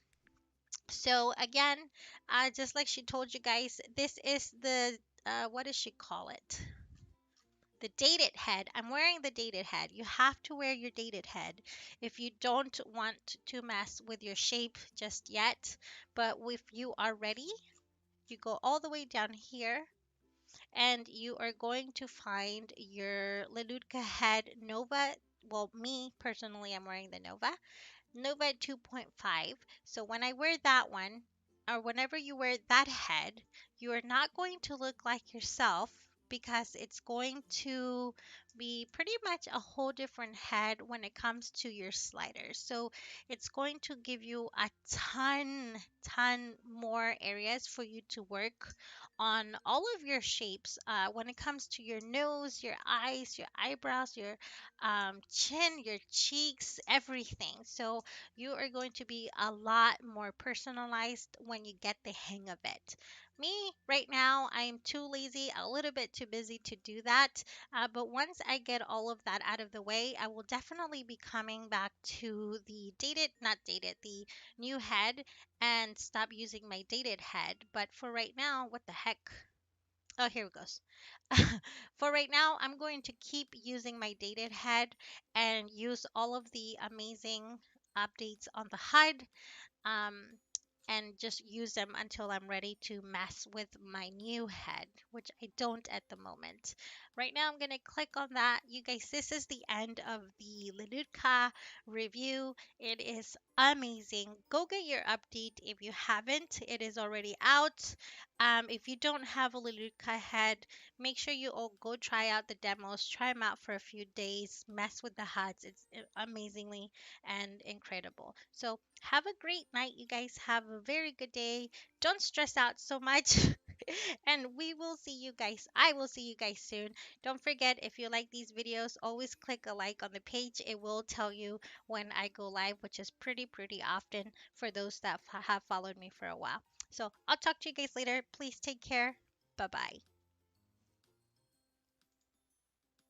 So again, just like she told you guys, this is the what does she call it? The dated head. I'm wearing the dated head. You have to wear your dated head if you don't want to mess with your shape just yet. But if you are ready, you go all the way down here and you are going to find your Lelutka head Nova. Well, me personally, I'm wearing the Nova 2.5. So when I wear that one, or whenever you wear that head, you are not going to look like yourself because it's going to be pretty much a whole different head when it comes to your sliders. So it's going to give you a ton more areas for you to work on all of your shapes when it comes to your nose, your eyes, your eyebrows, your chin, your cheeks, everything. So you are going to be a lot more personalized when you get the hang of it. Me, right now, I'm too lazy, a little bit too busy to do that. But once I get all of that out of the way, I will definitely be coming back to the dated, not dated, the new head and stop using my dated head. But for right now, what the heck? Oh, here it goes. For right now, I'm going to keep using my dated head and use all of the amazing updates on the HUD, um, and just use them until I'm ready to mess with my new head, which I don't at the moment. Right now, I'm going to click on that. You guys, this is the end of the Lelutka review. It is amazing. Go get your update if you haven't. It is already out. If you don't have a Lelutka head, make sure you all go try out the demos. Try them out for a few days. Mess with the HUDs. It's amazingly and incredible. So, have a great night, you guys. Have a very good day. Don't stress out so much. And we will see you guys. I will see you guys soon. Don't forget, if you like these videos, always click a like on the page. It will tell you when I go live, which is pretty often for those that have followed me for a while. So, I'll talk to you guys later. Please take care. Bye bye.